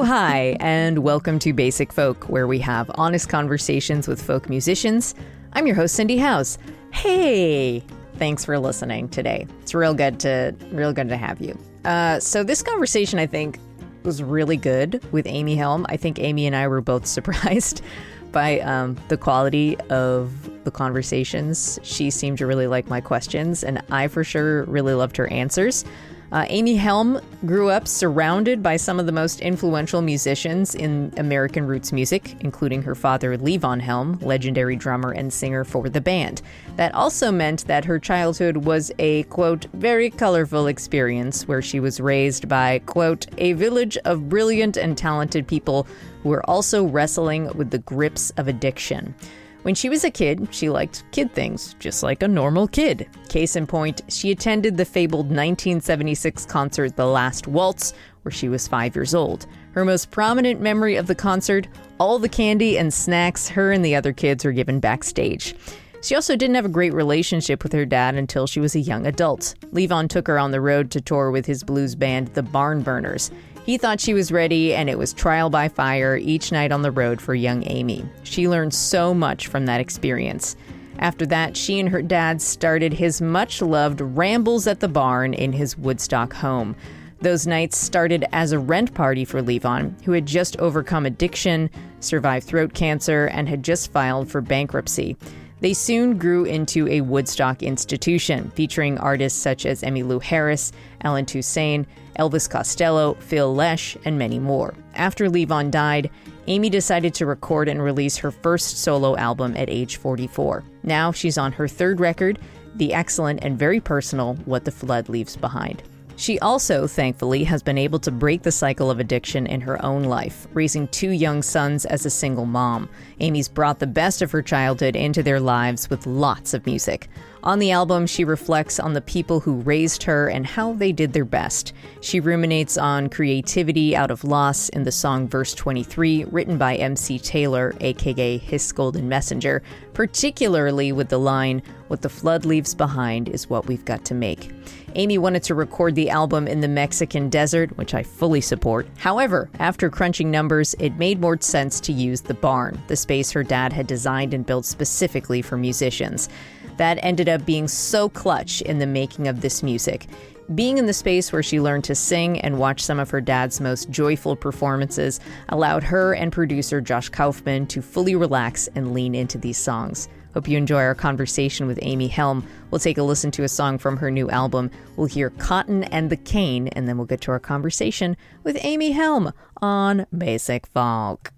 hi, and welcome to Basic Folk, where we have honest conversations with folk musicians. I'm your host, Cindy House. Hey, thanks for listening today. It's real good to have you. So this conversation, I think, was really good with Amy Helm. I think Amy and I were both surprised by the quality of the conversations. She seemed to really like my questions, and I for sure really loved her answers. Amy Helm grew up surrounded by some of the most influential musicians in American roots music, including her father, Levon Helm, legendary drummer and singer for the band. That also meant that her childhood was a, quote, very colorful experience where she was raised by, quote, a village of brilliant and talented people who were also wrestling with the grips of addiction. When she was a kid, she liked kid things, just like a normal kid. Case in point, she attended the fabled 1976 concert The Last Waltz, where she was 5 years old. Her most prominent memory of the concert, all the candy and snacks her and the other kids were given backstage. She also didn't have a great relationship with her dad until she was a young adult. Levon took her on the road to tour with his blues band, the Barn Burners. He thought she was ready, and it was trial by fire each night on the road for young Amy. She learned so much from that experience. After that, she and her dad started his much-loved Rambles at the Barn in his Woodstock home. Those nights started as a rent party for Levon, who had just overcome addiction, survived throat cancer, and had just filed for bankruptcy. They soon grew into a Woodstock institution, featuring artists such as Emmylou Harris, Alan Toussaint, Elvis Costello, Phil Lesh, and many more. After Levon died, Amy decided to record and release her first solo album at age 44. Now she's on her third record, the excellent and very personal What the Flood Leaves Behind. She also, thankfully, has been able to break the cycle of addiction in her own life, raising 2 young sons as a single mom. Amy's brought the best of her childhood into their lives with lots of music. On the album, she reflects on the people who raised her and how they did their best. She ruminates on creativity out of loss in the song Verse 23, written by MC Taylor, aka His Golden Messenger, particularly with the line, "What the flood leaves behind is what we've got to make." Amy wanted to record the album in the Mexican desert, which I fully support. However, after crunching numbers, it made more sense to use the barn, the space her dad had designed and built specifically for musicians. That ended up being so clutch in the making of this music. Being in the space where she learned to sing and watch some of her dad's most joyful performances allowed her and producer Josh Kaufman to fully relax and lean into these songs. Hope you enjoy our conversation with Amy Helm. We'll take a listen to a song from her new album. We'll hear Cotton and the Cane, and then we'll get to our conversation with Amy Helm on Basic Folk.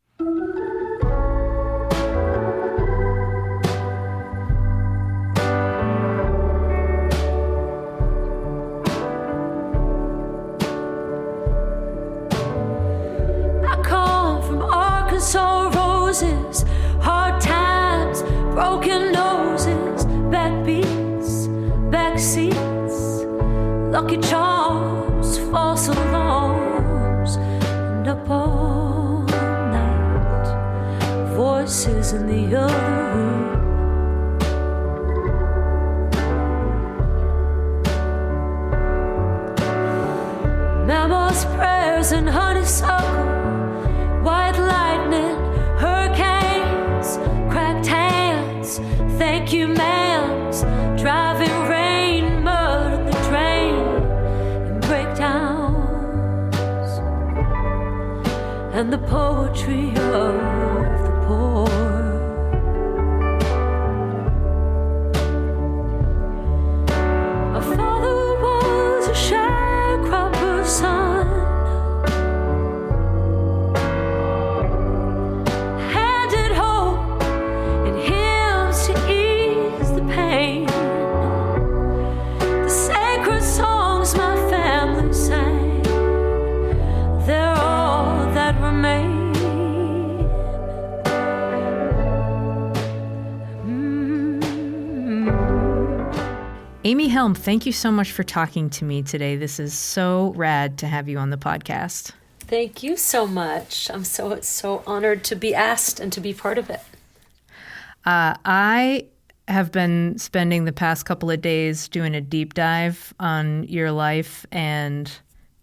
Arkansas roses, hard times, broken noses, backbeats, backseats, lucky charms, false alarms, and up all night, voices in the other room. Mama's prayers and honeysuckle, white lightning, hurricanes, cracked hands, thank you ma'ams, driving rain, mud in the drain, and breakdowns, and the poetry of the poor. My father was a sharecropper's son, Amy Helm, thank you so much for talking to me today. This is so rad to have you on the podcast. Thank you so much. I'm so honored to be asked and to be part of it. I have been spending the past couple of days doing a deep dive on your life and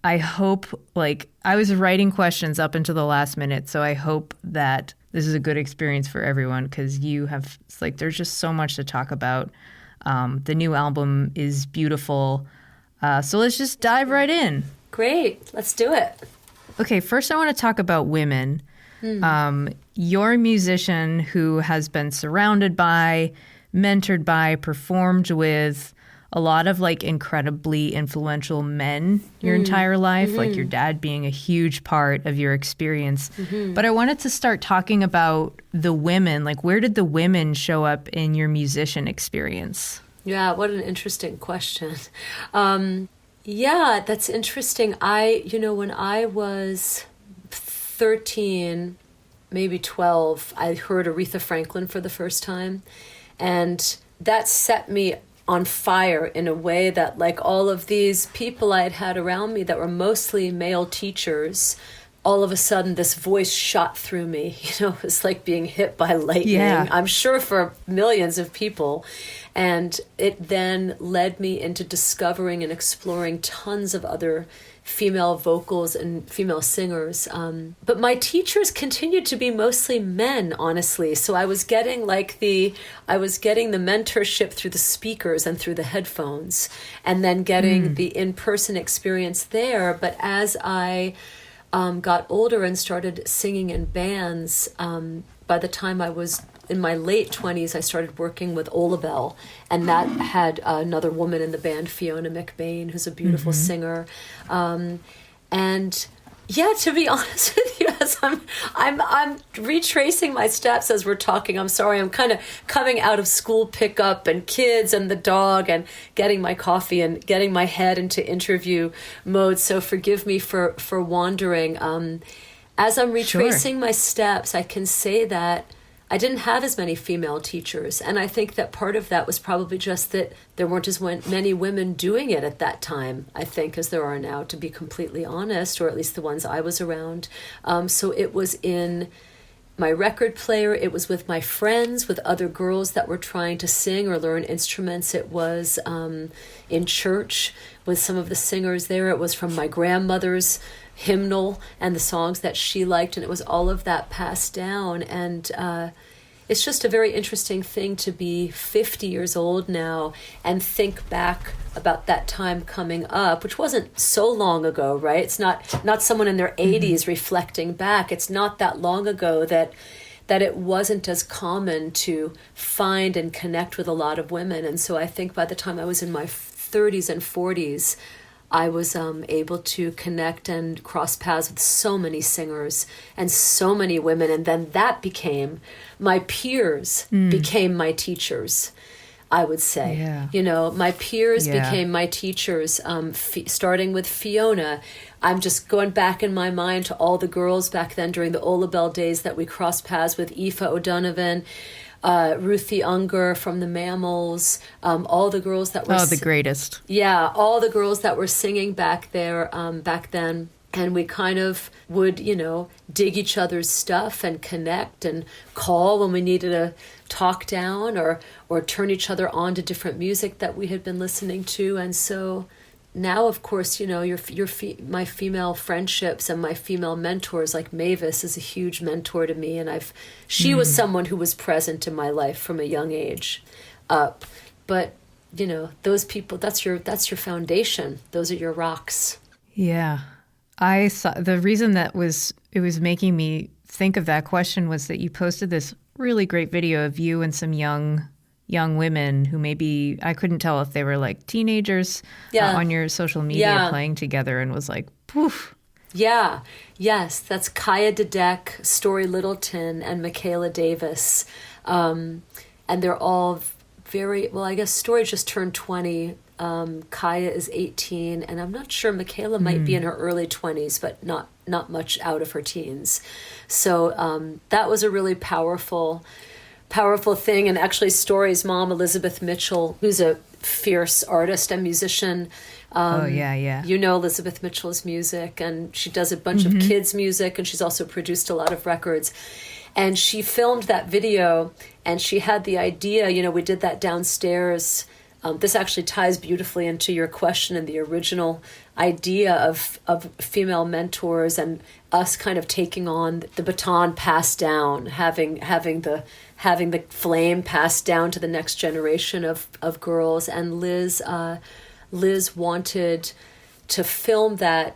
I hope, like, I was writing questions up until the last minute, so I hope that this is a good experience for everyone, because it's like, there's just so much to talk about. The new album is beautiful. So let's just dive right in. Great. Let's do it. Okay, first I want to talk about women. You're a musician who has been surrounded by, mentored by, performed with a lot of like incredibly influential men your entire life, like your dad being a huge part of your experience. But I wanted to start talking about the women. Like, where did the women show up in your musician experience? Yeah, what an interesting question. Yeah, that's interesting. When I was 13, maybe 12, I heard Aretha Franklin for the first time. And that set me on fire in a way that, like, all of these people I had had around me that were mostly male teachers, all of a sudden this voice shot through me. It was like being hit by lightning. Yeah. I'm sure for millions of people. And it then led me into discovering and exploring tons of other female vocals and female singers. But my teachers continued to be mostly men, honestly. So I was getting the mentorship through the speakers and through the headphones, and then getting the in-person experience there. But as I got older and started singing in bands, by the time I was in my late 20s, I started working with Olabelle, and that had another woman in the band, Fiona McBain, who's a beautiful singer. And yeah, to be honest with you, as I'm retracing my steps as we're talking. I'm sorry, I'm kind of coming out of school pickup and kids and the dog and getting my coffee and getting my head into interview mode. So forgive me for wandering. As I'm retracing my steps, I can say that I didn't have as many female teachers. And I think that part of that was probably just that there weren't as many women doing it at that time, I think, as there are now, to be completely honest, or at least the ones I was around. So it was in my record player, it was with my friends, with other girls that were trying to sing or learn instruments. It was in church with some of the singers there. It was from my grandmother's hymnal and the songs that she liked, and it was all of that passed down. And it's just a very interesting thing to be 50 years old now and think back about that time coming up, which wasn't so long ago, right? It's not someone in their 80s reflecting back. It's not that long ago that it wasn't as common to find and connect with a lot of women. And so I think by the time I was in my 30s and 40s, I was able to connect and cross paths with so many singers and so many women. And then that became my peers, became my teachers, I would say. Yeah. My peers became my teachers, starting with Fiona. I'm just going back in my mind to all the girls back then during the Olabelle days that we crossed paths with. Aoife O'Donovan, Ruthie Unger from the Mammals, all the girls that were... the greatest. Yeah, all the girls that were singing back there, back then. And we kind of would, dig each other's stuff and connect and call when we needed to talk down or turn each other on to different music that we had been listening to. And so now, of course, my female friendships and my female mentors, like Mavis is a huge mentor to me. And she was someone who was present in my life from a young age up. But, those people, that's your foundation. Those are your rocks. Yeah. I saw the reason it was making me think of that question was that you posted this really great video of you and some young women who maybe, I couldn't tell if they were like teenagers on your social media playing together, and was like, poof. Yeah. Yes. That's Kaya Dedek, Story Littleton, and Michaela Davis. And they're all very, well, I guess Story just turned 20. Kaya is 18, and I'm not sure, Michaela might be in her early 20s, but not much out of her teens. So that was a really powerful thing. And actually Story's mom, Elizabeth Mitchell, who's a fierce artist and musician. Elizabeth Mitchell's music, and she does a bunch of kids' music, and she's also produced a lot of records. And she filmed that video, and she had the idea, we did that downstairs this actually ties beautifully into your question and the original idea of female mentors and us kind of taking on the baton passed down, having the flame passed down to the next generation of girls. And Liz wanted to film that.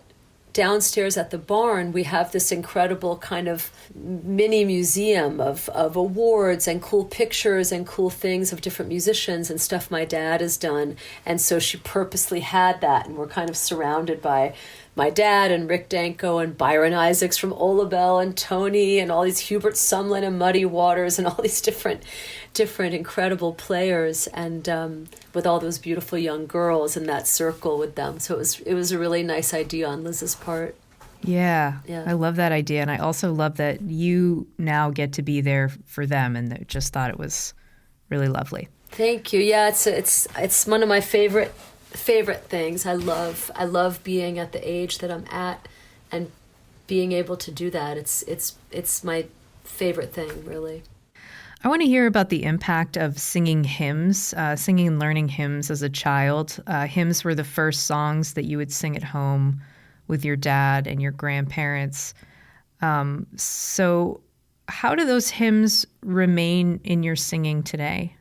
Downstairs at the barn, we have this incredible kind of mini museum of awards and cool pictures and cool things of different musicians and stuff my dad has done. And so she purposely had that, and we're kind of surrounded by my dad and Rick Danko and Byron Isaacs from Olabelle and Tony and all these Hubert Sumlin and Muddy Waters and all these different incredible players, and with all those beautiful young girls in that circle with them. So it was a really nice idea on Liz's part. Yeah, I love that idea, and I also love that you now get to be there for them, and just thought it was really lovely. Thank you. Yeah, it's one of my favorite things. I love being at the age that I'm at and being able to do that. It's my favorite thing, really. I want to hear about the impact of singing hymns, singing and learning hymns as a child. Hymns were the first songs that you would sing at home with your dad and your grandparents. So how do those hymns remain in your singing today?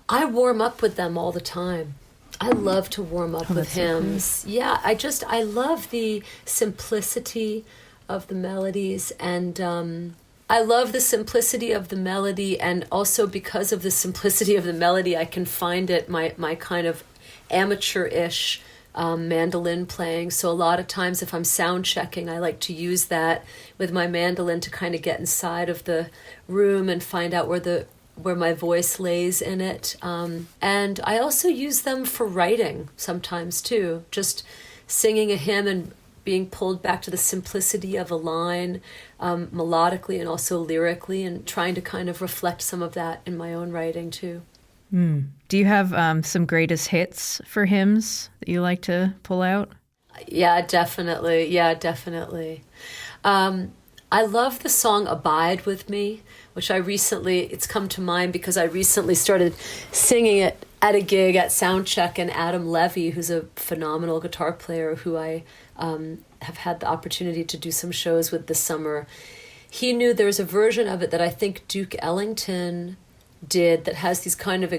I warm up with them all the time. I love to warm up with hymns. So cool. Yeah, I love the simplicity of the melodies, and I love the simplicity of the melody, and also because of the simplicity of the melody, I can find it my kind of amateur-ish mandolin playing. So a lot of times if I'm sound checking, I like to use that with my mandolin to kind of get inside of the room and find out where my voice lays in it. And I also use them for writing sometimes too, just singing a hymn and being pulled back to the simplicity of a line, melodically and also lyrically, and trying to kind of reflect some of that in my own writing too. Do you have some greatest hits for hymns that you like to pull out? Yeah, definitely. I love the song Abide With Me, which it's come to mind because I recently started singing it at a gig at Soundcheck, and Adam Levy, who's a phenomenal guitar player who I have had the opportunity to do some shows with this summer. He knew there's a version of it that I think Duke Ellington did that has these kind of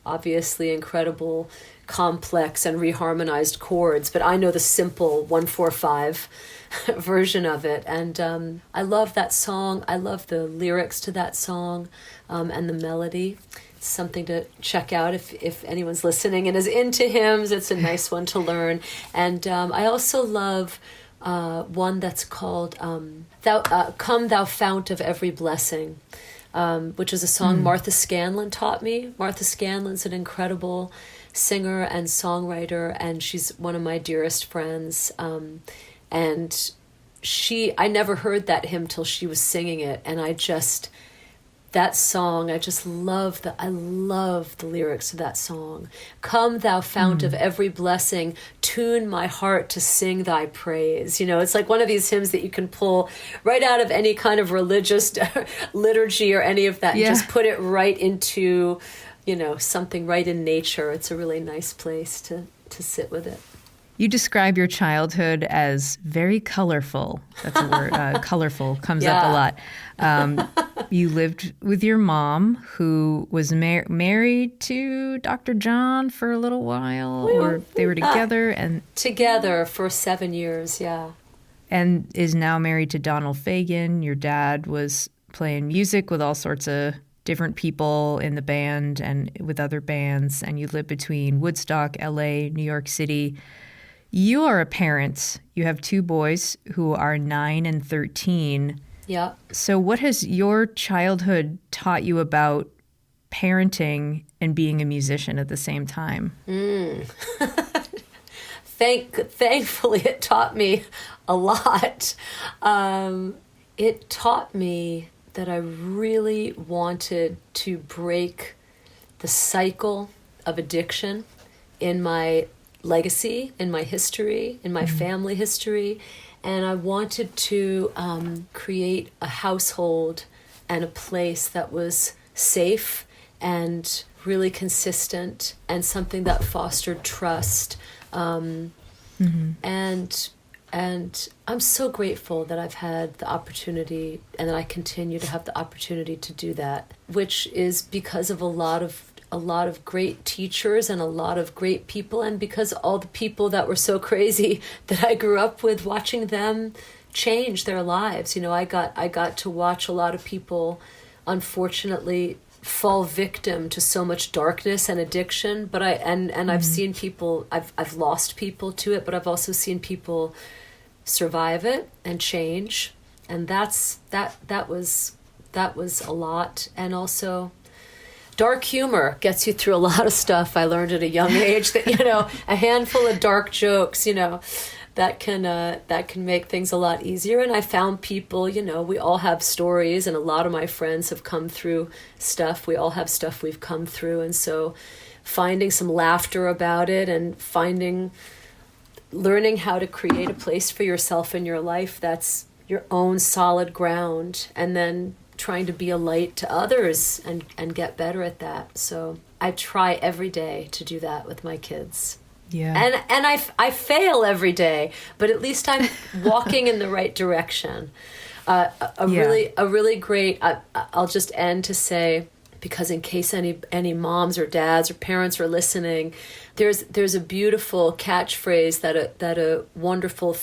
obviously incredible, complex and reharmonized chords, but I know the simple 1-4-5 version of it, and I love that song. I love the lyrics to that song, and the melody. It's something to check out if anyone's listening and is into hymns. It's a nice one to learn. And I also love one that's called Come Thou Fount of Every Blessing, which is a song Martha Scanlon taught me. Martha Scanlon's an incredible singer and songwriter, and she's one of my dearest friends. And I never heard that hymn till she was singing it, and that song, I love the lyrics to that song. Come thou fount of every blessing, tune my heart to sing thy praise. It's like one of these hymns that you can pull right out of any kind of religious liturgy or any of that, and just put it right into, something right in nature. It's a really nice place to sit with it. You describe your childhood as very colorful. That's a word. Colorful comes up a lot. You lived with your mom, who was married to Dr. John for a little while, or they were together together for 7 years, yeah. And is now married to Donald Fagen. Your dad was playing music with all sorts of different people in the band and with other bands, and you live between Woodstock, LA, New York City. You are a parent. You have 2 boys who are 9 and 13. Yeah. So what has your childhood taught you about parenting and being a musician at the same time? Thankfully, it taught me a lot. It taught me that I really wanted to break the cycle of addiction in my legacy, in my history, in my family history, and I wanted to create a household and a place that was safe and really consistent and something that fostered trust. And I'm so grateful that I've had the opportunity and that I continue to have the opportunity to do that, which is because of a lot of great teachers and a lot of great people, and because all the people that were so crazy that I grew up with, watching them change their lives. I got to watch a lot of people, unfortunately, fall victim to so much darkness and addiction. But I've seen people, I've lost people to it, but I've also seen people survive it and change, and that was a lot. And also, dark humor gets you through a lot of stuff. I learned at a young age that a handful of dark jokes that can make things a lot easier. And I found people, we all have stories, and a lot of my friends have come through stuff. We all have stuff we've come through, and so finding some laughter about it and learning how to create a place for yourself in your life that's your own solid ground, and then trying to be a light to others and get better at that. So I try every day to do that with my kids. Yeah. And I fail every day, but at least I'm walking in the right direction. Really great, I'll just end to say, because in case any moms or dads or parents are listening, there's a beautiful catchphrase that a wonderful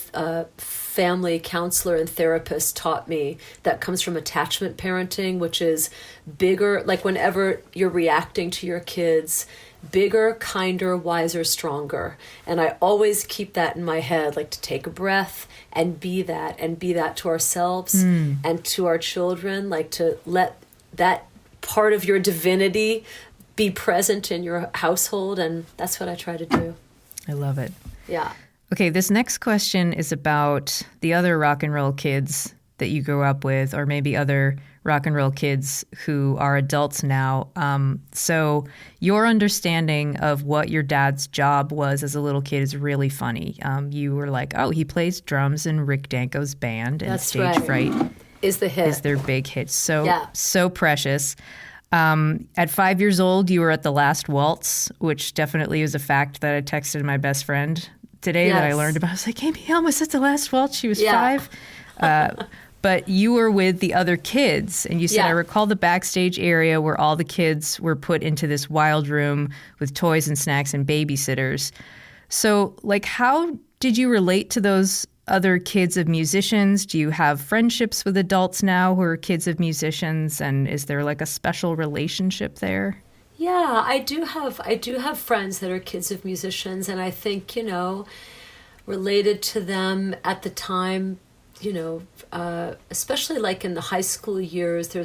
family counselor and therapist taught me that comes from attachment parenting, which is bigger, like whenever you're reacting to your kids, bigger, kinder, wiser, stronger. And I always keep that in my head, like to take a breath and be that to ourselves and to our children, like to let that part of your divinity be present in your household. And that's what I try to do. I love it. Yeah. Okay, this next question is about the other rock and roll kids that you grew up with, or maybe other rock and roll kids who are adults now. So your understanding of what your dad's job was as a little kid is really funny. You were like, oh, he plays drums in Rick Danko's band, and That's Stage right. Fright is the hit. Is their big hit. So precious. At 5 years old, you were at the last waltz, which definitely is a fact that I texted my best friend today that I learned about. I was like, Amy Helm was at the last waltz. She was 5. But you were with the other kids, and you said, I recall the backstage area where all the kids were put into this wild room with toys and snacks and babysitters. So, like, how did you relate to those other kids of musicians? Do you have friendships with adults now who are kids of musicians, and is there like a special relationship there? Yeah, I do have friends that are kids of musicians, and I think, related to them at the time, especially like in the high school years,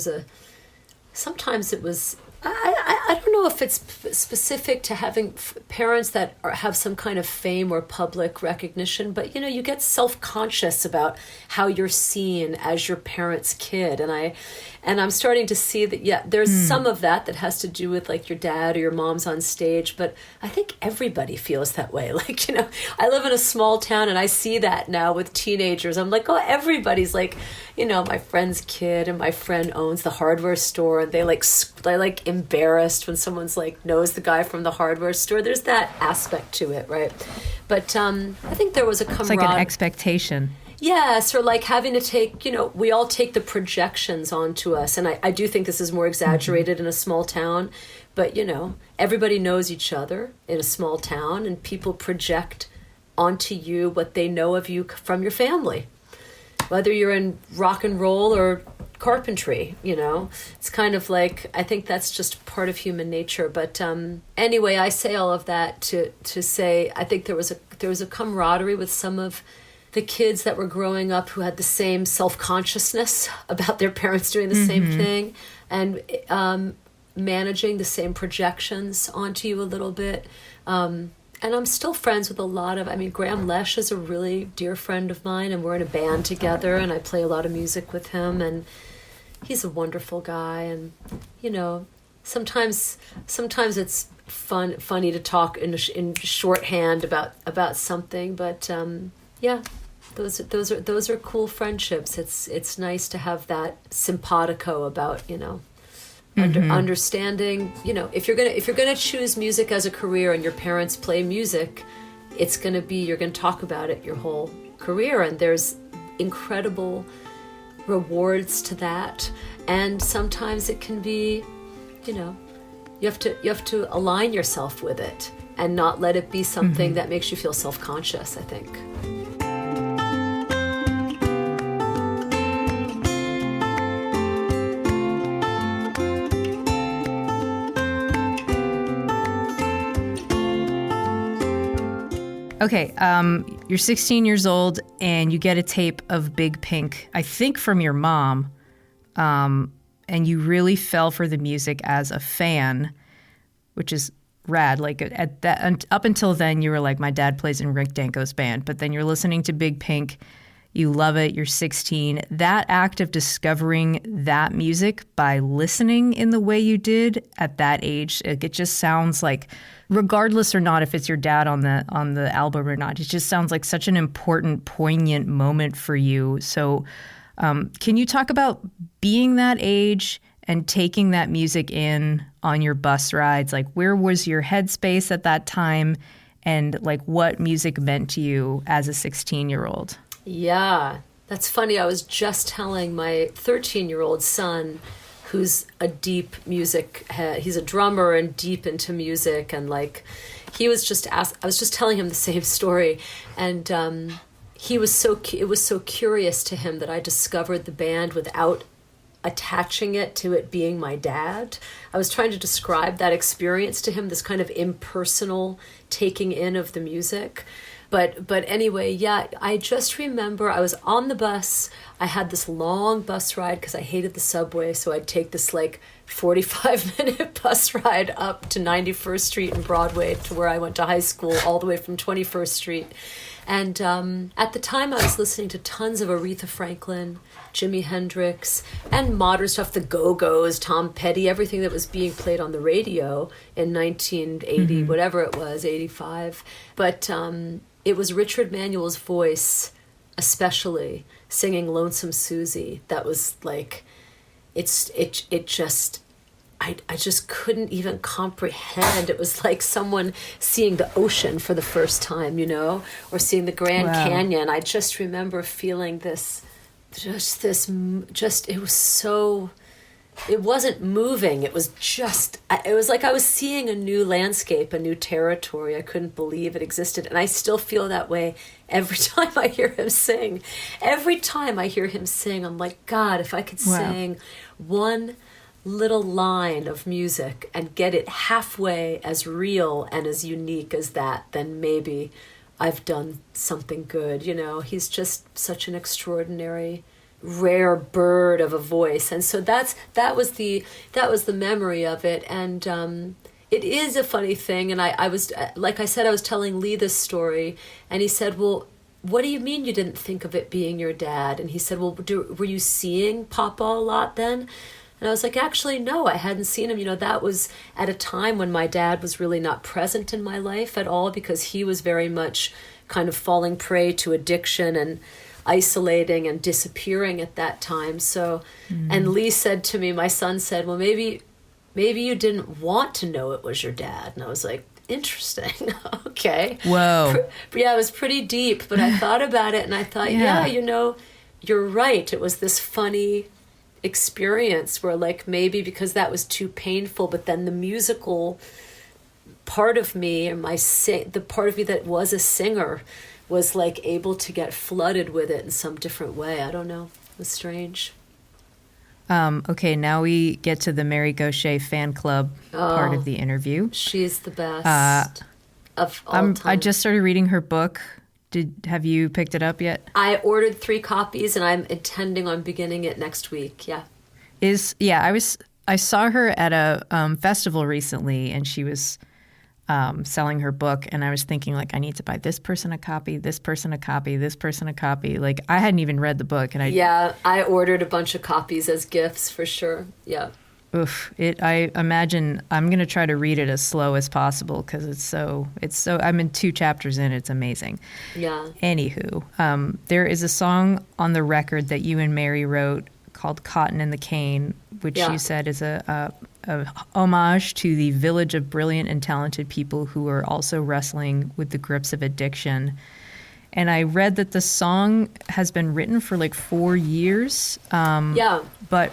sometimes it was, I don't know if it's specific to having parents that have some kind of fame or public recognition, but you get self-conscious about how you're seen as your parent's kid, and I'm starting to see that there's some of that has to do with like your dad or your mom's on stage, but I think everybody feels that way. Like I live in a small town, and I see that now with teenagers. I'm like, oh, everybody's like, my friend's kid, and my friend owns the hardware store, and they like embarrassed when someone's like knows the guy from the hardware store. There's that aspect to it, right? But I think there was a camaraderie. It's like an expectation. Yes, or like having to take, we all take the projections onto us. And I do think this is more exaggerated in a small town. But, everybody knows each other in a small town, and people project onto you what they know of you from your family. Whether you're in rock and roll or carpentry, it's kind of like, I think that's just part of human nature. But anyway, I say all of that to say, I think there was a camaraderie with some of the kids that were growing up who had the same self-consciousness about their parents doing the same thing, and managing the same projections onto you a little bit. And I'm still friends with a lot of, Graham Lesh is a really dear friend of mine, and we're in a band together, and I play a lot of music with him, and he's a wonderful guy. And, sometimes it's funny to talk in shorthand about something, but those are cool friendships. It's nice to have that simpatico about understanding, if you're gonna choose music as a career and your parents play music, it's gonna be, you're gonna talk about it your whole career, and there's incredible rewards to that. And sometimes it can be, you have to align yourself with it and not let it be something that makes you feel self-conscious, I think. Okay, you're 16 years old and you get a tape of Big Pink, I think from your mom, and you really fell for the music as a fan, which is rad. Like up until then, you were like, my dad plays in Rick Danko's band, but then you're listening to Big Pink, you love it, you're 16. That act of discovering that music by listening in the way you did at that age, it just sounds like, regardless or not if it's your dad on the album or not, it just sounds like such an important, poignant moment for you. So can you talk about being that age and taking that music in on your bus rides? Like, where was your headspace at that time, and like what music meant to you as a 16-year-old? Yeah, that's funny. I was just telling my 13-year-old son, who's a deep music head. He's a drummer and deep into music, and like I was just telling him the same story, and it was so curious to him that I discovered the band without attaching it to it being my dad. I was trying to describe that experience to him, this kind of impersonal taking in of the music. But anyway, yeah, I just remember I was on the bus. I had this long bus ride because I hated the subway, so I'd take this like 45-minute bus ride up to 91st Street and Broadway to where I went to high school, all the way from 21st Street. And at the time, I was listening to tons of Aretha Franklin, Jimi Hendrix, and modern stuff, the Go-Go's, Tom Petty, everything that was being played on the radio in 1980, whatever it was, 85. But it was Richard Manuel's voice, especially, singing Lonesome Susie. That was like, I just couldn't even comprehend. It was like someone seeing the ocean for the first time, or seeing the Grand Canyon. I just remember feeling it was so, it wasn't moving. It was like I was seeing a new landscape, a new territory. I couldn't believe it existed. And I still feel that way every time I hear him sing. Every time I hear him sing, I'm like, God, if I could sing one little line of music and get it halfway as real and as unique as that, then maybe I've done something good. He's just such an extraordinary, rare bird of a voice. And so that was the memory of it. And it is a funny thing. And I was, like I said, I was telling Lee this story, and he said, well, what do you mean you didn't think of it being your dad? And he said, well, were you seeing Papa a lot then? And I was like, actually, no, I hadn't seen him. That was at a time when my dad was really not present in my life at all, because he was very much kind of falling prey to addiction and isolating and disappearing at that time. So, and Lee said to me, my son said, well, maybe you didn't want to know it was your dad. And I was like, interesting. Okay. Whoa. Yeah, it was pretty deep, but I thought about it and I thought, yeah, you're right. It was this funny experience where, like, maybe because that was too painful, but then the musical part of me, and the part of me that was a singer, was like able to get flooded with it in some different way. I don't know. It was strange. Okay, now we get to the Mary Gauthier fan club part of the interview. She's the best of all time. I just started reading her book. Have you picked it up yet? I ordered 3 copies, and I'm intending on beginning it next week. Yeah. I saw her at a festival recently, and she was selling her book, and I was thinking, like, I need to buy this person a copy, this person a copy, this person a copy. Like, I hadn't even read the book, and I ordered a bunch of copies as gifts for sure. Yeah. Oof! I imagine I'm going to try to read it as slow as possible because it's so. I'm in 2 chapters in. It's amazing. Yeah. Anywho, there is a song on the record that you and Mary wrote called "Cotton and the Cane," which Yeah. you said is a homage to the village of brilliant and talented people who are also wrestling with the grips of addiction. And I read that the song has been written for like 4 years. Yeah. But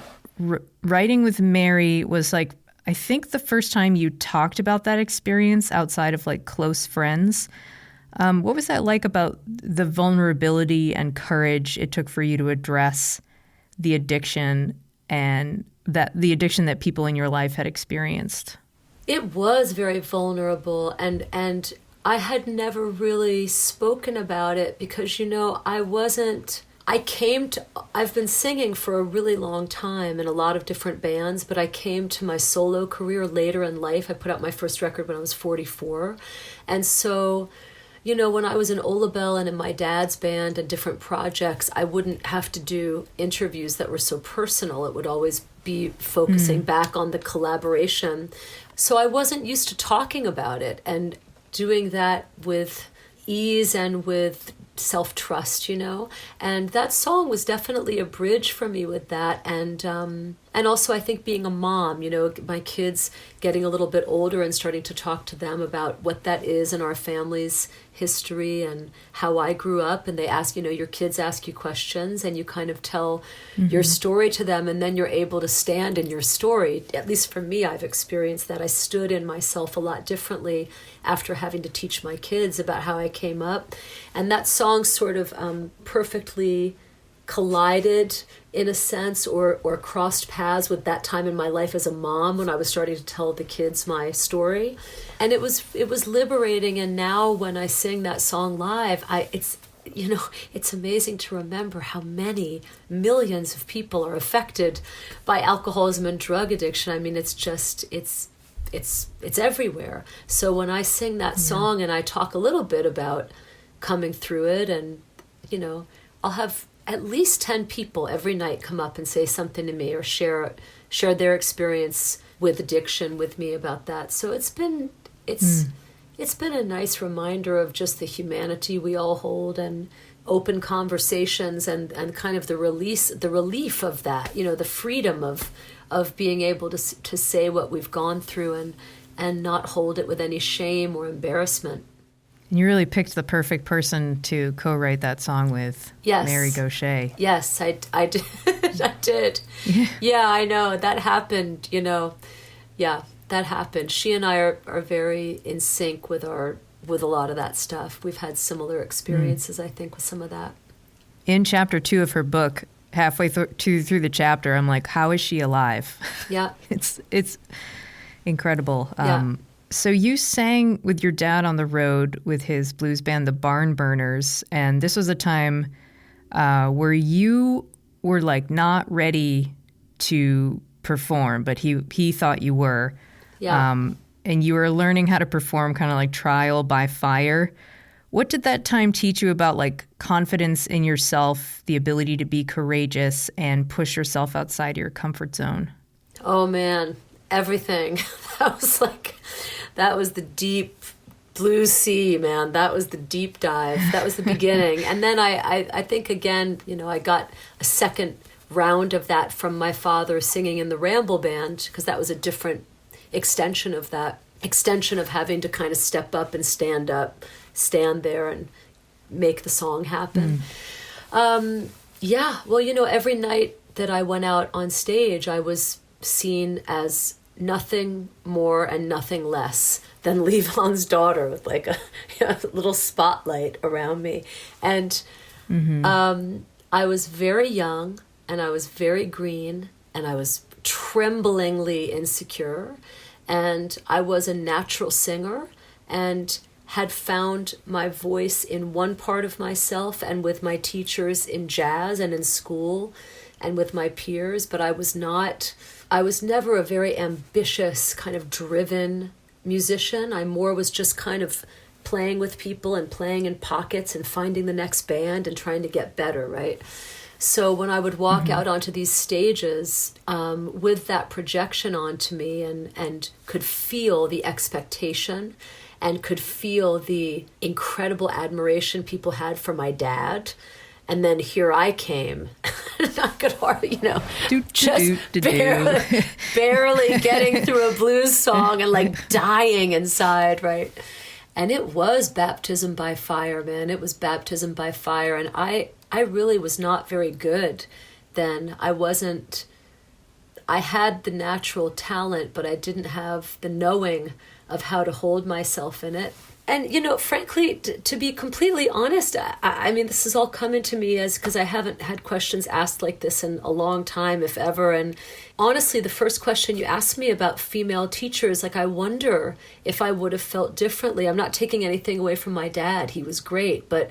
writing with Mary was like, I think the first time you talked about that experience outside of like close friends. What was that like about the vulnerability and courage it took for you to address the addiction and that the addiction that people in your life had experienced? It was very vulnerable, and I had never really spoken about it because, I've been singing for a really long time in a lot of different bands, but I came to my solo career later in life. I put out my first record when I was 44. And so, when I was in Olabelle and in my dad's band and different projects, I wouldn't have to do interviews that were so personal. It would always be focusing back on the collaboration. So I wasn't used to talking about it and doing that with ease and with self-trust, and that song was definitely a bridge for me with that. And also I think being a mom, my kids getting a little bit older and starting to talk to them about what that is in our family's history and how I grew up. And they ask, your kids ask you questions and you kind of tell your story to them, and then you're able to stand in your story. At least for me, I've experienced that. I stood in myself a lot differently after having to teach my kids about how I came up. And that song sort of perfectly collided in a sense or crossed paths with that time in my life as a mom when I was starting to tell the kids my story. And it was liberating. And now when I sing that song live, it's amazing to remember how many millions of people are affected by alcoholism and drug addiction. I mean, it's just, it's everywhere. So when I sing that song and I talk a little bit about coming through it, and, I'll have at least 10 people every night come up and say something to me or share their experience with addiction with me about that. So it's been a nice reminder of just the humanity we all hold and open conversations and kind of the relief of that, the freedom of being able to say what we've gone through and not hold it with any shame or embarrassment. And you really picked the perfect person to co-write that song with, yes. Mary Gaucher. Yes, I did. I did. Yeah, I know. That happened, Yeah, that happened. She and I are very in sync with a lot of that stuff. We've had similar experiences, I think, with some of that. In chapter 2 of her book, halfway through the chapter, I'm like, how is she alive? Yeah. It's incredible. Yeah. So you sang with your dad on the road with his blues band, the Barn Burners, and this was a time where you were like not ready to perform, but he thought you were. Yeah. And you were learning how to perform kind of like trial by fire. What did that time teach you about like confidence in yourself, the ability to be courageous and push yourself outside your comfort zone? Oh man, everything. That was the deep blue sea, man. That was the deep dive. That was the beginning. And then I think again, I got a second round of that from my father singing in the Ramble Band, because that was a different extension of having to kind of step up and stand there and make the song happen. Every night that I went out on stage, I was seen as nothing more and nothing less than Levon's daughter with like a little spotlight around me. And I was very young and I was very green and I was tremblingly insecure, and I was a natural singer and had found my voice in one part of myself and with my teachers in jazz and in school and with my peers, but I was never a very ambitious, kind of driven musician. I more was just kind of playing with people and playing in pockets and finding the next band and trying to get better, right? So when I would walk out onto these stages with that projection onto me and could feel the expectation and could feel the incredible admiration people had for my dad And then here I came, not good hard, just barely getting through a blues song and like dying inside, right? And it was baptism by fire, man. It was baptism by fire. And I really was not very good then. I had the natural talent, but I didn't have the knowing of how to hold myself in it. And, frankly, to be completely honest, I mean, this has all come into me because I haven't had questions asked like this in a long time, if ever. And honestly, the first question you asked me about female teachers, like, I wonder if I would have felt differently. I'm not taking anything away from my dad. He was great. But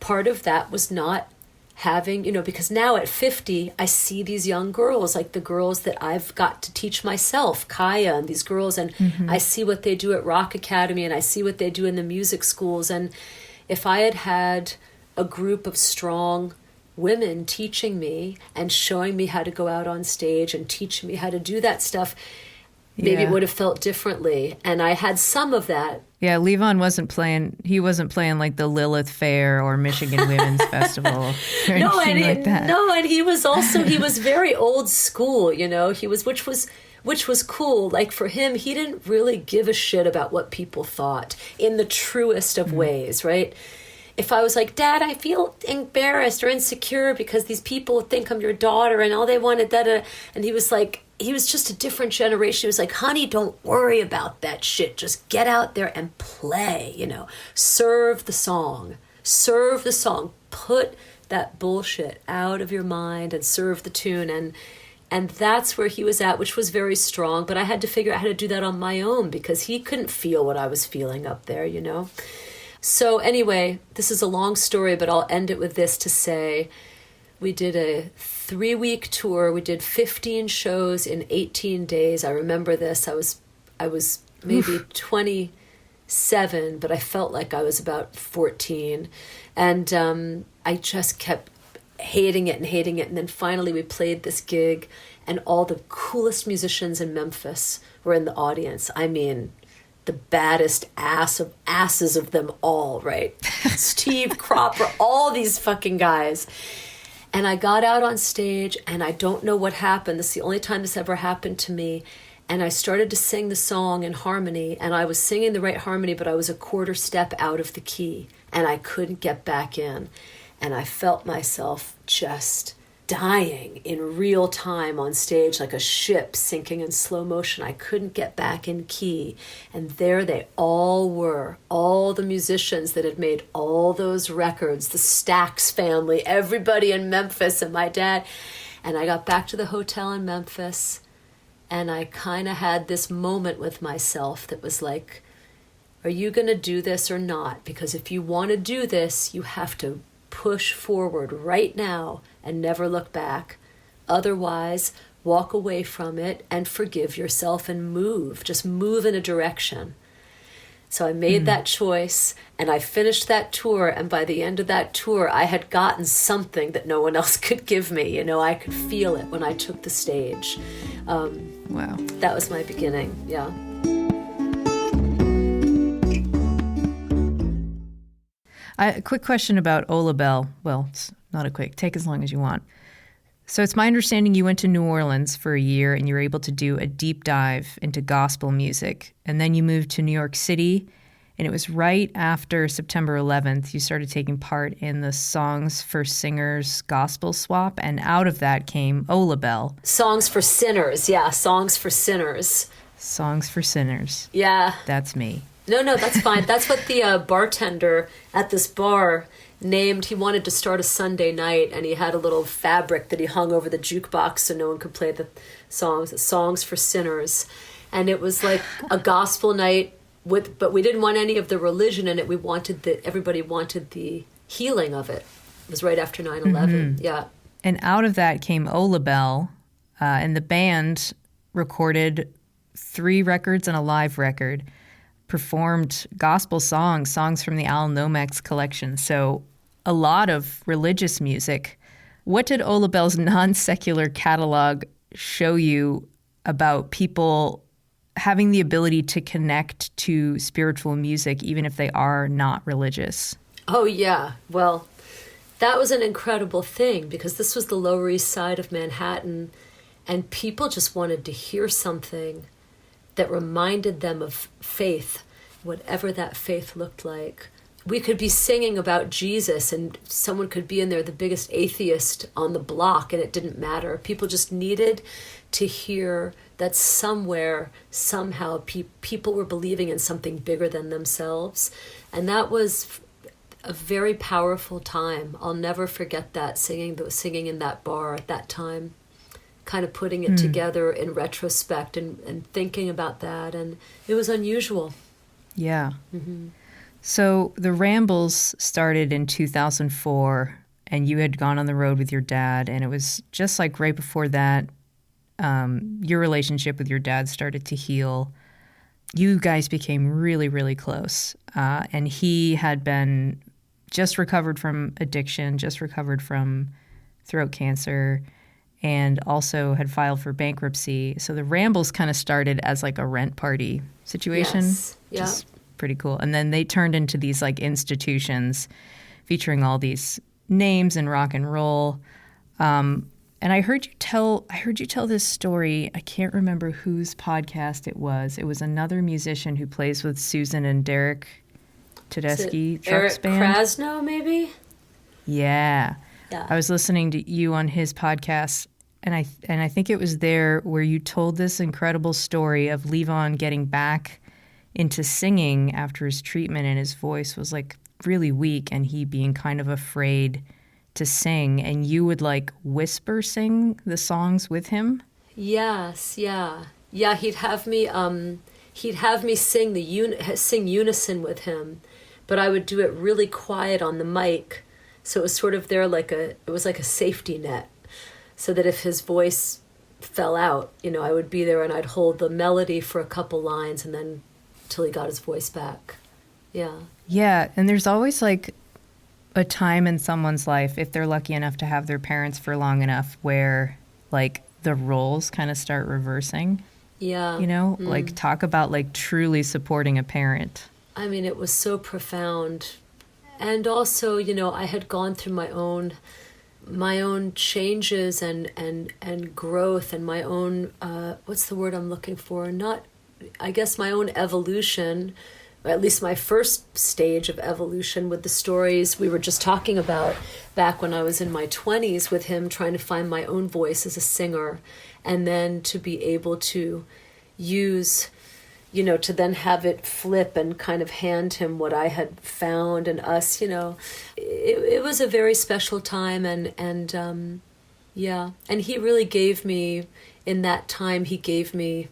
part of that was not having, because now at 50, I see these young girls, like the girls that I've got to teach myself, Kaya and these girls, and I see what they do at Rock Academy and I see what they do in the music schools. And if I had had a group of strong women teaching me and showing me how to go out on stage and teaching me how to do that stuff, maybe it would have felt differently. And I had some of that. Yeah, Levon wasn't playing like the Lilith Fair or Michigan Women's Festival or anything like that. No, and he was very old school, which was cool. Like for him, he didn't really give a shit about what people thought in the truest of ways, right? If I was like, Dad, I feel embarrassed or insecure because these people think I'm your daughter and all they wanted, da-da. And he was like, he was just a different generation. He was like, honey, don't worry about that shit. Just get out there and play, serve the song, put that bullshit out of your mind and serve the tune. And that's where he was at, which was very strong. But I had to figure out how to do that on my own because he couldn't feel what I was feeling up there, So anyway, this is a long story, but I'll end it with this to say, we did a 3-week tour. We did 15 shows in 18 days. I remember this. I was maybe 27, but I felt like I was about 14. And I just kept hating it. And then finally we played this gig and all the coolest musicians in Memphis were in the audience. I mean, the baddest asses of them all, right? Steve Cropper, all these fucking guys. And I got out on stage, and I don't know what happened. This is the only time this ever happened to me. And I started to sing the song in harmony, and I was singing the right harmony, but I was a quarter step out of the key, and I couldn't get back in. And I felt myself just dying in real time on stage, like a ship sinking in slow motion. I couldn't get back in key. And there they all were, all the musicians that had made all those records, the Stax family, everybody in Memphis and my dad. And I got back to the hotel in Memphis, and I kind of had this moment with myself that was like, are you going to do this or not? Because if you want to do this, you have to push forward right now and never look back. Otherwise, walk away from it and forgive yourself and move. Just move in a direction. So I made that choice, and I finished that tour, and by the end of that tour, I had gotten something that no one else could give me. I could feel it when I took the stage. Wow. That was my beginning, yeah. A quick question about Ola Bell. Well, it's not a quick. Take as long as you want. So it's my understanding you went to New Orleans for a year and you were able to do a deep dive into gospel music. And then you moved to New York City, and it was right after September 11th you started taking part in the Songs for Singers gospel swap, and out of that came Ola Bell. Songs for Sinners, yeah, Songs for Sinners. Songs for Sinners. Yeah. That's me. No, that's fine. That's what the bartender at this bar named. He wanted to start a Sunday night, and he had a little fabric that he hung over the jukebox so no one could play the songs for sinners. And it was like a gospel night, but we didn't want any of the religion in it. We wanted everybody wanted the healing of it. It was right after 9/11, yeah. And out of that came Ola Bell, and the band recorded 3 records and a live record, performed gospel songs from the Al Nomex collection. So a lot of religious music. What did Ola Bell's non-secular catalog show you about people having the ability to connect to spiritual music even if they are not religious? Oh, yeah. Well, that was an incredible thing, because this was the Lower East Side of Manhattan, and people just wanted to hear something that reminded them of faith, whatever that faith looked like. We could be singing about Jesus and someone could be in there, the biggest atheist on the block, and it didn't matter. People just needed to hear that somewhere, somehow, people were believing in something bigger than themselves. And that was a very powerful time. I'll never forget that, singing in that bar at that time, kind of putting it together in retrospect and thinking about that. And it was unusual. Yeah. Mm-hmm. So the Rambles started in 2004, and you had gone on the road with your dad, and it was just like right before that, your relationship with your dad started to heal. You guys became really, really close, and he had been just recovered from addiction, just recovered from throat cancer, and also had filed for bankruptcy. So the Rambles kind of started as like a rent party situation. Yes. Yeah. Pretty cool. And then they turned into these like institutions featuring all these names in rock and roll. And I heard you tell this story. I can't remember whose podcast it was. It was another musician who plays with Susan and Derek Tedeschi Trucks Eric Band. Krasno, maybe? Yeah. Yeah. I was listening to you on his podcast, and I think it was there where you told this incredible story of Levon getting back into singing after his treatment, and his voice was like really weak, and he being kind of afraid to sing, and you would like whisper sing the songs with him. Yes, yeah. He'd have me sing sing unison with him, but I would do it really quiet on the mic, so it was sort of there it was like a safety net, so that if his voice fell out, I would be there and I'd hold the melody for a couple lines and then till he got his voice back. Yeah, and there's always like a time in someone's life, if they're lucky enough to have their parents for long enough, where like the roles kind of start reversing. Yeah. Like talk about like truly supporting a parent. I mean, it was so profound. And also, I had gone through my own changes and growth, and my own what's the word I'm looking for? My own evolution, or at least my first stage of evolution, with the stories we were just talking about back when I was in my 20s with him, trying to find my own voice as a singer, and then to be able to use, to then have it flip and kind of hand him what I had found, and us, it was a very special time, and he really gave me, in that time, he gave me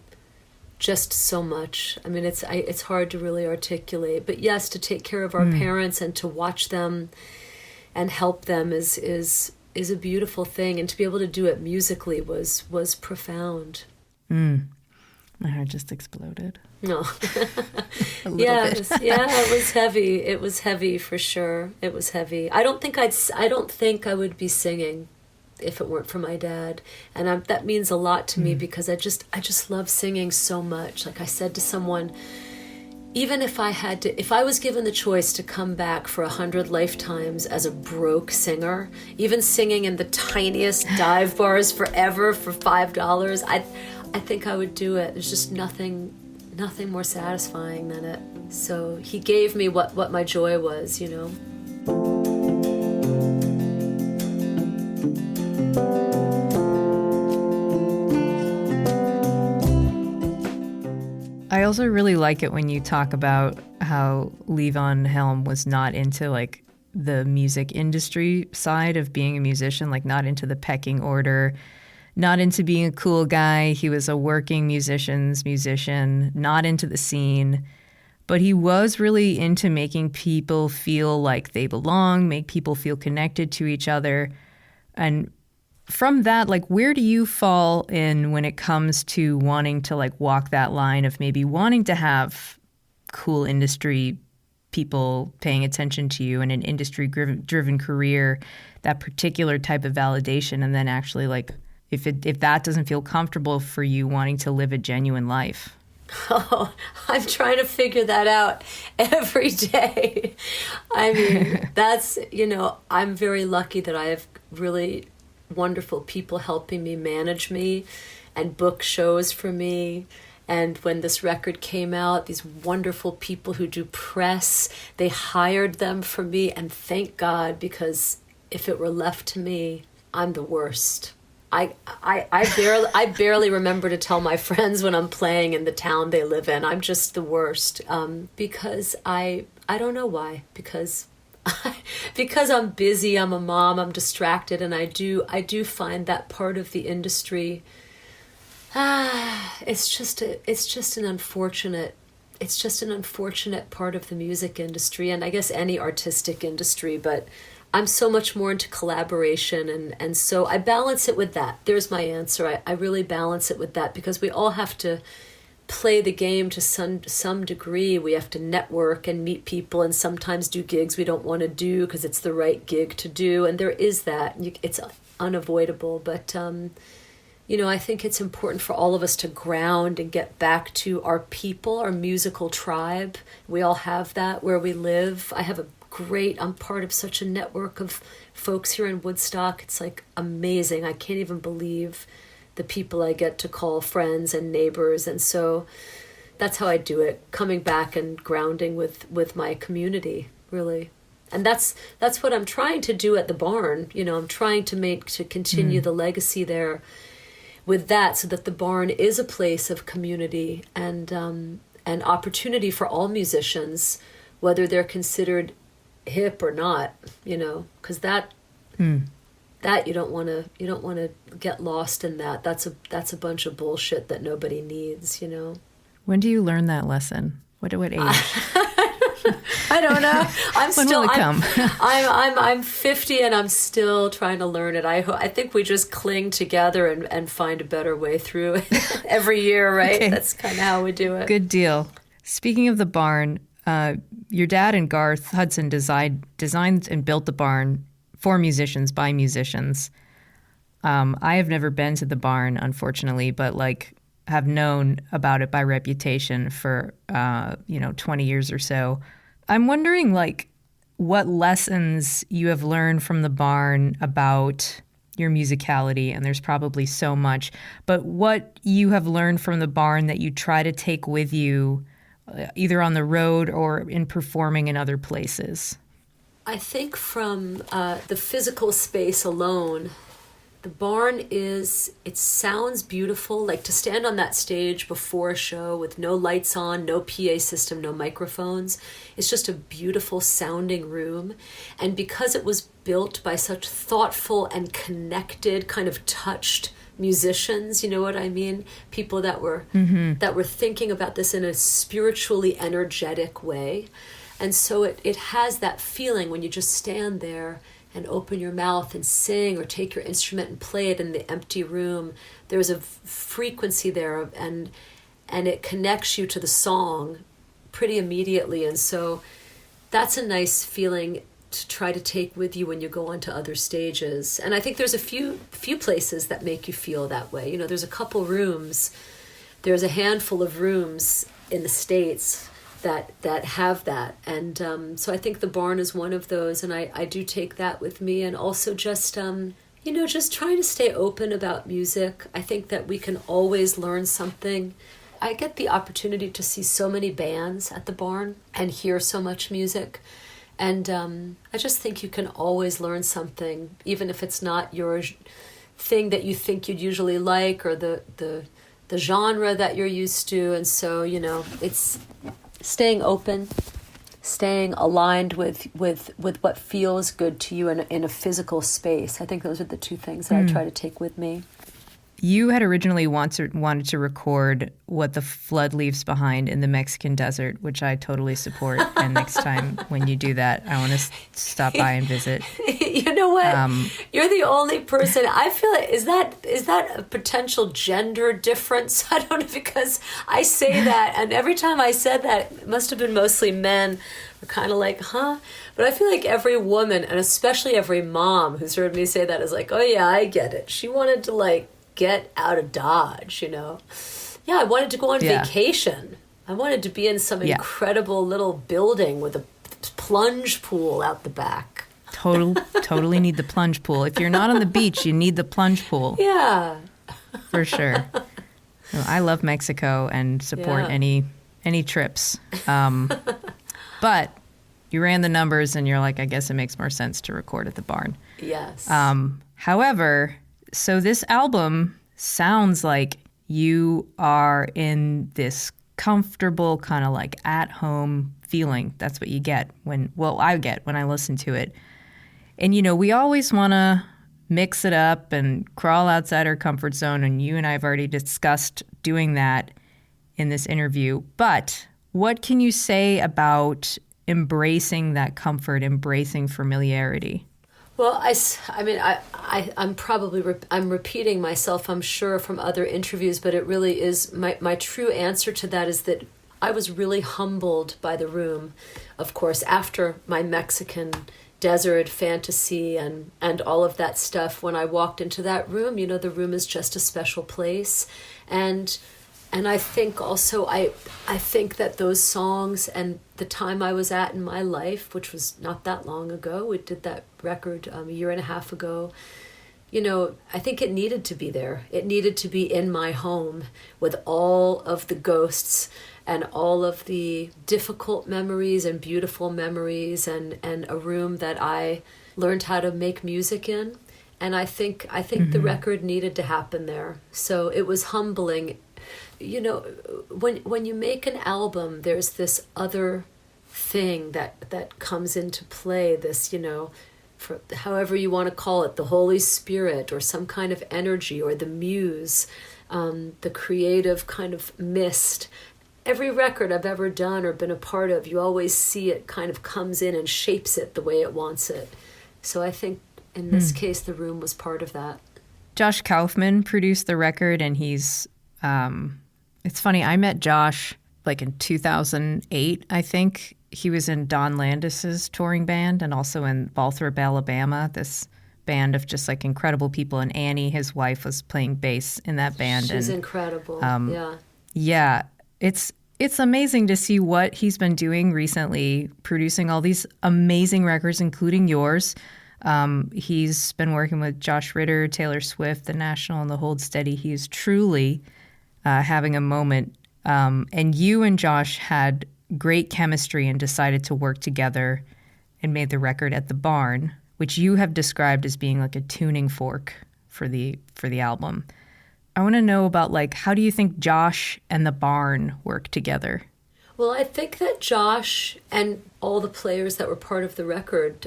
just so much. I mean, it's hard to really articulate, but yes, to take care of our parents and to watch them and help them is a beautiful thing, and to be able to do it musically was profound. My heart just exploded. No. A little bit. It was heavy. It was heavy for sure. It was heavy. I don't think I would be singing if it weren't for my dad, and that means a lot to me, because I just love singing so much. Like I said to someone, even if I was given the choice to come back for 100 lifetimes as a broke singer, even singing in the tiniest dive bars forever for $5, I think I would do it. There's just nothing more satisfying than it. So he gave me what my joy was, I also really like it when you talk about how Levon Helm was not into like the music industry side of being a musician, like not into the pecking order, not into being a cool guy. He was a working musician, not into the scene, but he was really into making people feel like they belong, make people feel connected to each other. And from that, like, where do you fall in when it comes to wanting to like walk that line of maybe wanting to have cool industry people paying attention to you in an industry driven career, that particular type of validation, and then actually like if that doesn't feel comfortable for you, wanting to live a genuine life? Oh, I'm trying to figure that out every day. I mean, that's, I'm very lucky that I have really wonderful people helping me manage me and book shows for me. And when this record came out, these wonderful people who do press, they hired them for me. And thank God, because if it were left to me, I'm the worst. I barely remember to tell my friends when I'm playing in the town they live in. I'm just the worst, because I don't know why. Because I'm busy. I'm a mom. I'm distracted, and I do find that part of the industry. It's just an unfortunate part of the music industry, and I guess any artistic industry, but I'm so much more into collaboration, and so I balance it with that. There's my answer. I really balance it with that, because we all have to play the game to some degree. We have to network and meet people, and sometimes do gigs we don't want to do because it's the right gig to do, and there is that. It's unavoidable, but I think it's important for all of us to ground and get back to our people, our musical tribe. We all have that where we live. I'm part of such a network of folks here in Woodstock. It's like amazing. I can't even believe the people I get to call friends and neighbors. And so that's how I do it, coming back and grounding with my community, really. And that's what I'm trying to do at the barn. I'm trying to continue the legacy there with that, so that the barn is a place of community and opportunity for all musicians, whether they're considered hip or not, because that you don't want to get lost in that. That's a bunch of bullshit that nobody needs. When do you learn that lesson? What age? I don't know. When will it come? I'm 50 and I'm still trying to learn it. I think we just cling together and find a better way through it every year, right? Okay. That's kind of how we do it. Good deal. Speaking of the barn, your dad and Garth Hudson designed and built the barn for musicians, by musicians. I have never been to the barn, unfortunately, but have known about it by reputation for 20 years or so. I'm wondering what lessons you have learned from the barn about your musicality, and there's probably so much, but what you have learned from the barn that you try to take with you either on the road or in performing in other places. I think from the physical space alone, the barn it sounds beautiful. Like to stand on that stage before a show with no lights on, no PA system, no microphones. It's just a beautiful sounding room. And because it was built by such thoughtful and connected, kind of touched musicians, you know what I mean? People that were thinking about this in a spiritually energetic way. And so it has that feeling when you just stand there and open your mouth and sing or take your instrument and play it in the empty room. There's a frequency there, and it connects you to the song pretty immediately. And so that's a nice feeling to try to take with you when you go onto other stages. And I think there's a few places that make you feel that way. There's a couple rooms. There's a handful of rooms in the States that have that, and so I think the barn is one of those, and I do take that with me. And also just just trying to stay open about music. I think that we can always learn something. I get the opportunity to see so many bands at the barn and hear so much music, and I just think you can always learn something, even if it's not your thing that you think you'd usually like, or the genre that you're used to. And so it's staying open, staying aligned with what feels good to you in a physical space. I think those are the two things that I try to take with me. You had originally wanted to record What the Flood Leaves Behind in the Mexican Desert, which I totally support. And next time when you do that, I want to stop by and visit. You know what? You're the only person. I feel like, is that a potential gender difference? I don't know, because I say that, and every time I said that, it must have been mostly men were kind of like, huh? But I feel like every woman, and especially every mom who's heard me say that, is like, oh yeah, I get it. She wanted to get out of Dodge, Yeah, I wanted to go on Yeah. vacation. I wanted to be in some Yeah. incredible little building with a plunge pool out the back. Totally need the plunge pool. If you're not on the beach, you need the plunge pool. Yeah. For sure. No, I love Mexico and support Yeah. any trips. But you ran the numbers and you're like, I guess it makes more sense to record at the barn. Yes. However, so this album sounds like you are in this comfortable kind of like at home feeling. That's what you get I get when I listen to it. And, we always want to mix it up and crawl outside our comfort zone. And you and I have already discussed doing that in this interview. But what can you say about embracing that comfort, embracing familiarity? Well, I'm probably I'm repeating myself, I'm sure, from other interviews, but it really is my true answer to that is that I was really humbled by the room, of course, after my Mexican desert fantasy and all of that stuff. When I walked into that room, the room is just a special place, and I think also I think that those songs and the time I was at in my life, which was not that long ago, we did that record a year and a half ago. I think it needed to be there. It needed to be in my home with all of the ghosts and all of the difficult memories and beautiful memories and a room that I learned how to make music in. And I think the record needed to happen there. So it was humbling. When you make an album, there's this other thing that comes into play, this, for however you want to call it, the Holy Spirit or some kind of energy or the muse, the creative kind of mist. Every record I've ever done or been a part of, you always see it kind of comes in and shapes it the way it wants it. So I think in this case, the room was part of that. Josh Kaufman produced the record, and he's, it's funny, I met Josh like in 2008, I think. He was in Don Landis's touring band and also in Balthrop, Alabama, this band of just like incredible people. And Annie, his wife, was playing bass in that band. She's incredible. Yeah. Yeah. It's amazing to see what he's been doing recently, producing all these amazing records, including yours. He's been working with Josh Ritter, Taylor Swift, The National, and The Hold Steady. He is truly having a moment. And you and Josh had great chemistry and decided to work together and made the record at the barn, which you have described as being like a tuning fork for the album. I want to know about, like, how do you think Josh and the barn work together? Well, I think that Josh and all the players that were part of the record,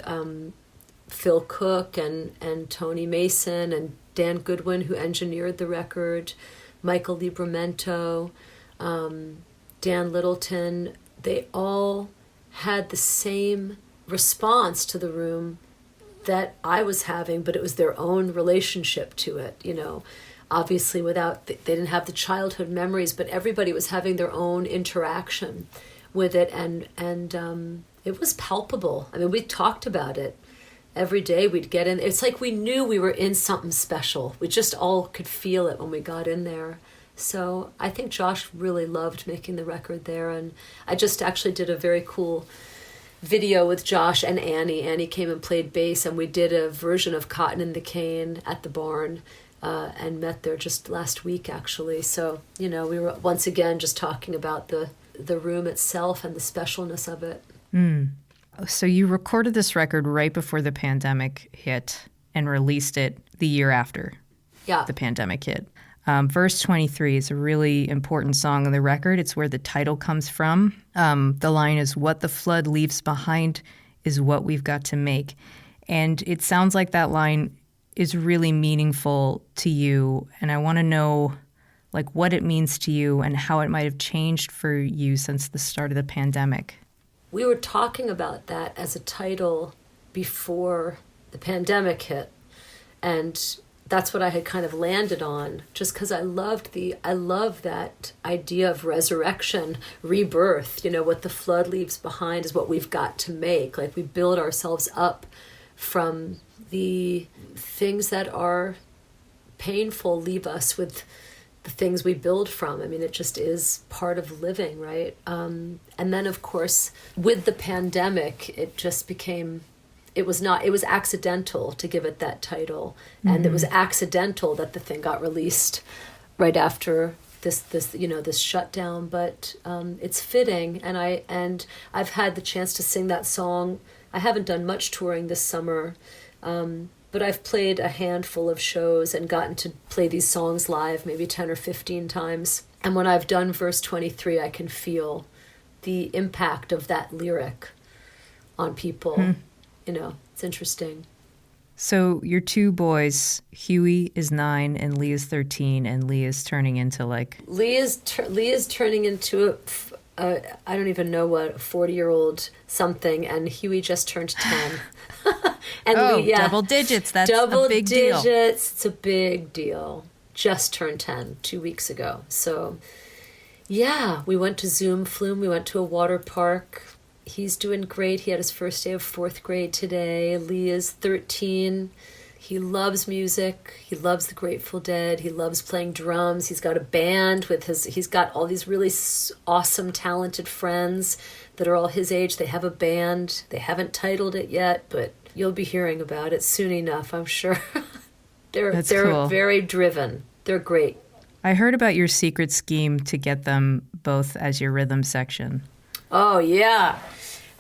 Phil Cook and Tony Mason and Dan Goodwin, who engineered the record, Michael Libramento, Dan Littleton, they all had the same response to the room that I was having, but it was their own relationship to it, Obviously, they didn't have the childhood memories, but everybody was having their own interaction with it, and it was palpable. I mean, we talked about it every day. We'd get in. It's like we knew we were in something special. We just all could feel it when we got in there. So I think Josh really loved making the record there, and I just actually did a very cool video with Josh and Annie. Annie came and played bass, and we did a version of Cotton in the Cane at the barn. And met there just last week, actually. So, we were once again just talking about the room itself and the specialness of it. So you recorded this record right before the pandemic hit and released it the year after the pandemic hit. Verse 23 is a really important song on the record. It's where the title comes from. The line is, "What the flood leaves behind is what we've got to make." And it sounds like that line is really meaningful to you, and I want to know like what it means to you and how it might have changed for you since the start of the pandemic. We were talking about that as a title before the pandemic hit, and that's what I had kind of landed on, just because I love that idea of resurrection, rebirth. What the flood leaves behind is what we've got to make. Like, we build ourselves up from the things that are painful, leave us with the things we build from. I mean, it just is part of living, right? And then, of course, with the pandemic, it just became, it was accidental to give it that title. And it was accidental that the thing got released right after this shutdown. But it's fitting. And I've had the chance to sing that song. I haven't done much touring this summer, but I've played a handful of shows and gotten to play these songs live maybe 10 or 15 times. And when I've done verse 23, I can feel the impact of that lyric on people. It's interesting. So your two boys, Huey is 9 and Lee is 13, and Lee is turning into Lee is turning into I don't even know what, 40-year-old something, and Huey just turned 10. And Lee, double digits. That's double a big deal. digits. It's a big deal. Just turned 10 2 weeks ago. So, yeah, we went to Zoom Flume. We went to a water park. He's doing great. He had his first day of 4th grade today. Lee is 13. He loves music. He loves the Grateful Dead. He loves playing drums. He's got a band he's got all these really awesome, talented friends that are all his age. They have a band. They haven't titled it yet, but you'll be hearing about it soon enough, I'm sure. They're cool. Very driven. They're great. I heard about your secret scheme to get them both as your rhythm section. Oh, yeah.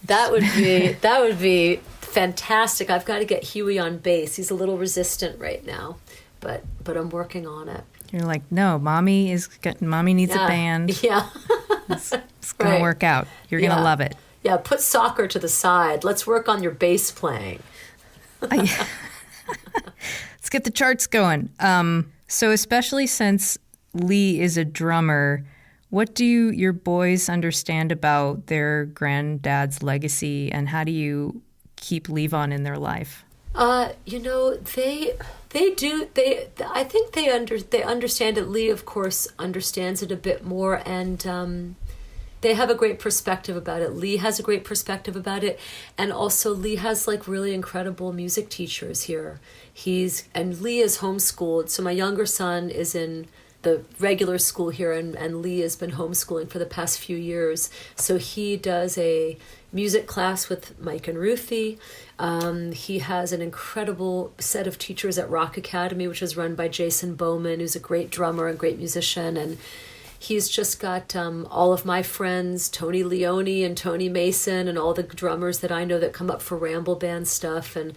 That would be fantastic. I've got to get Huey on bass. He's a little resistant right now, but I'm working on it. You're like, no, mommy needs a band. Yeah. It's going to work out. You're going to love it. Yeah, put soccer to the side. Let's work on your bass playing. Let's get the charts going. So especially since Lee is a drummer, what do your boys understand about their granddad's legacy, and how do you keep Levon in their life? They do. I think they understand it. Lee, of course, understands it a bit more, and they have a great perspective about it. Lee has a great perspective about it, and also Lee has really incredible music teachers here. And Lee is homeschooled, so my younger son is in the regular school here, and Lee has been homeschooling for the past few years. So he does a music class with Mike and Ruthie. He has an incredible set of teachers at Rock Academy, which is run by Jason Bowman, who's a great drummer and great musician. And he's just got all of my friends, Tony Leone and Tony Mason, and all the drummers that I know that come up for Ramble Band stuff, and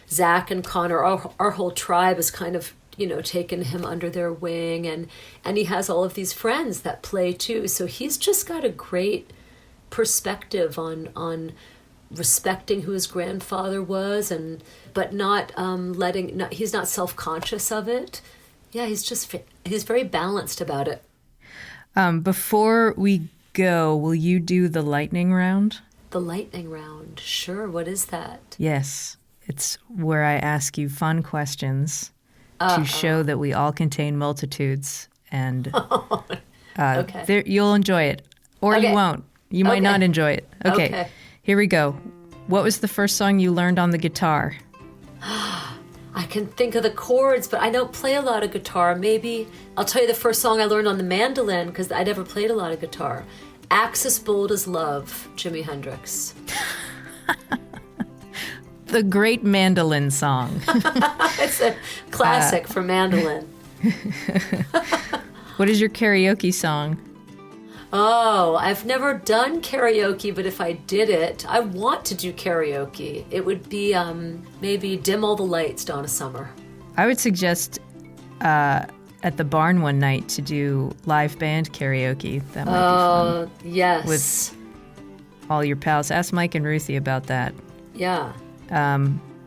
Zach and Connor. Our whole tribe has kind of taken him under their wing, and he has all of these friends that play too. So he's just got a great perspective on respecting who his grandfather was, but not he's not self-conscious of it. Yeah, he's very balanced about it. Before we go, will you do the lightning round? The lightning round, sure. What is that? Yes, it's where I ask you fun questions to show that we all contain multitudes, and okay. You'll enjoy it, or you won't. You might not enjoy it. Okay, here we go. What was the first song you learned on the guitar? I can think of the chords, but I don't play a lot of guitar. Maybe I'll tell you the first song I learned on the mandolin, because I never played a lot of guitar. Axis Bold as Love, Jimi Hendrix. The great mandolin song. It's a classic for mandolin. What is your karaoke song? Oh, I've never done karaoke, but if I did it, I want to do karaoke. It would be maybe Dim All the Lights, Donna Summer. I would suggest at the barn one night to do live band karaoke. That might be fun. Oh, yes. With all your pals. Ask Mike and Ruthie about that. Yeah.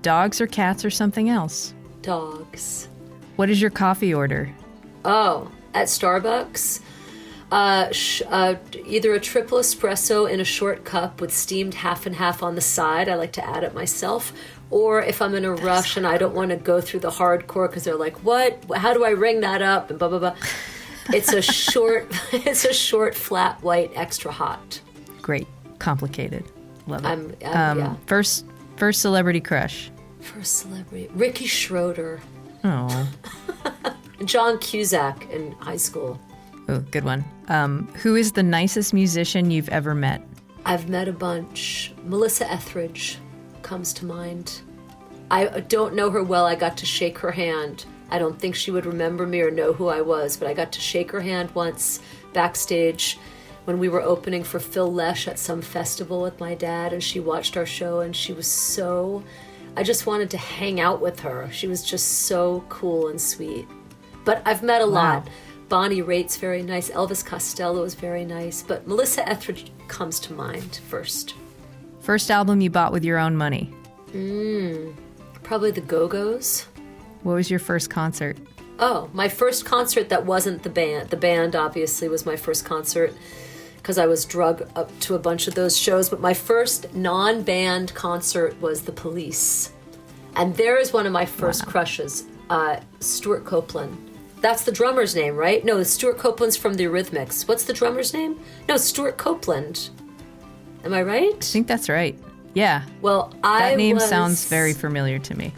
Dogs or cats or something else? Dogs. What is your coffee order? Oh, at Starbucks? Either a triple espresso in a short cup with steamed half and half on the side. I like to add it myself. Or if I'm in a rush and I don't want to go through the hardcore because they're like, what? How do I ring that up? And blah, blah, blah. It's a short, flat white, extra hot. Great. Complicated. Love it. Yeah. First celebrity crush. First celebrity. Ricky Schroeder. Oh. John Cusack in high school. Oh, good one. Who is the nicest musician you've ever met? I've met a bunch. Melissa Etheridge comes to mind. I don't know her well. I got to shake her hand. I don't think she would remember me or know who I was, but I got to shake her hand once backstage when we were opening for Phil Lesh at some festival with my dad, and she watched our show, and she was so... I just wanted to hang out with her. She was just so cool and sweet. But I've met a lot. Bonnie Raitt's very nice. Elvis Costello is very nice. But Melissa Etheridge comes to mind first. First album you bought with your own money? Probably the Go-Go's. What was your first concert? Oh, my first concert that wasn't the band. The band, obviously, was my first concert because I was drug up to a bunch of those shows. But my first non-band concert was The Police. And there is one of my first crushes, Stuart Copeland. That's the drummer's name, right? No, Stuart Copeland's from the Eurythmics. What's the drummer's name? No, Stuart Copeland. Am I right? I think that's right. Yeah. Well, that name sounds very familiar to me.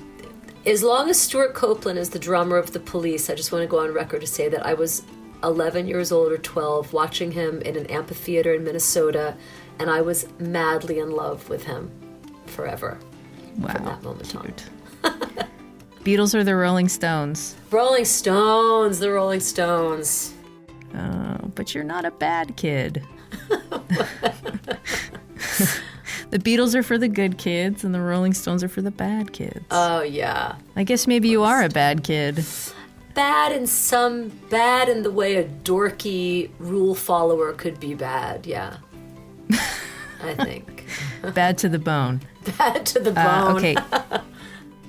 As long as Stuart Copeland is the drummer of The Police, I just want to go on record to say that I was 11 years old or 12 watching him in an amphitheater in Minnesota, and I was madly in love with him forever. Wow. From that moment on. Beatles or the Rolling Stones? Rolling Stones, the Rolling Stones. Oh, but you're not a bad kid. The Beatles are for the good kids, and the Rolling Stones are for the bad kids. Oh, yeah. I guess maybe you are a bad kid. Bad in the way a dorky rule follower could be bad, yeah. I think. Bad to the bone. Bad to the bone. Okay.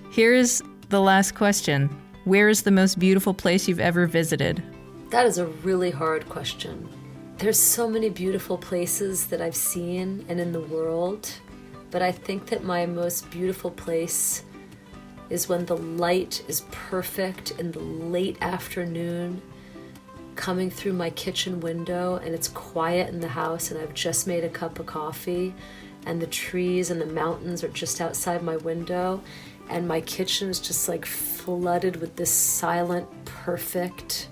Here is the last question. Where is the most beautiful place you've ever visited? That is a really hard question. There's so many beautiful places that I've seen and in the world, but I think that my most beautiful place is when the light is perfect in the late afternoon, coming through my kitchen window, and it's quiet in the house, and I've just made a cup of coffee, and the trees and the mountains are just outside my window, and my kitchen is just like flooded with this silent, perfect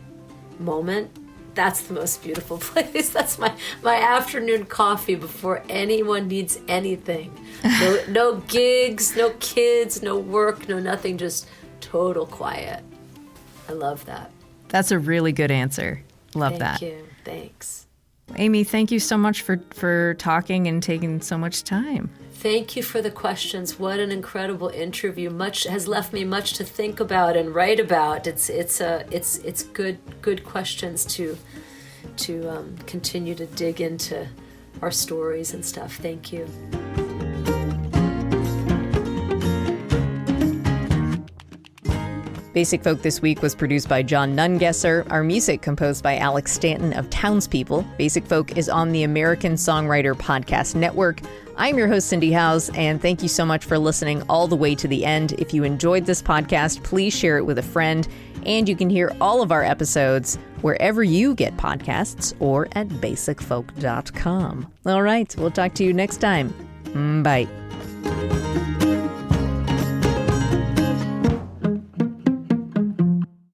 moment. That's the most beautiful place. That's my afternoon coffee before anyone needs anything. No gigs, no kids, no work, no nothing, just total quiet. I love that. That's a really good answer. Love that. Thank you. Thanks. Amy, thank you so much for talking and taking so much time. Thank you for the questions. What an incredible interview. Much has left me much to think about and write about. It's good questions to continue to dig into our stories and stuff. Thank you. Basic Folk this week was produced by John Nungesser. Our music composed by Alex Stanton of Townspeople. Basic Folk is on the American Songwriter Podcast Network. I'm your host, Cindy Howes, and thank you so much for listening all the way to the end. If you enjoyed this podcast, please share it with a friend, and you can hear all of our episodes wherever you get podcasts or at basicfolk.com. All right, we'll talk to you next time. Bye.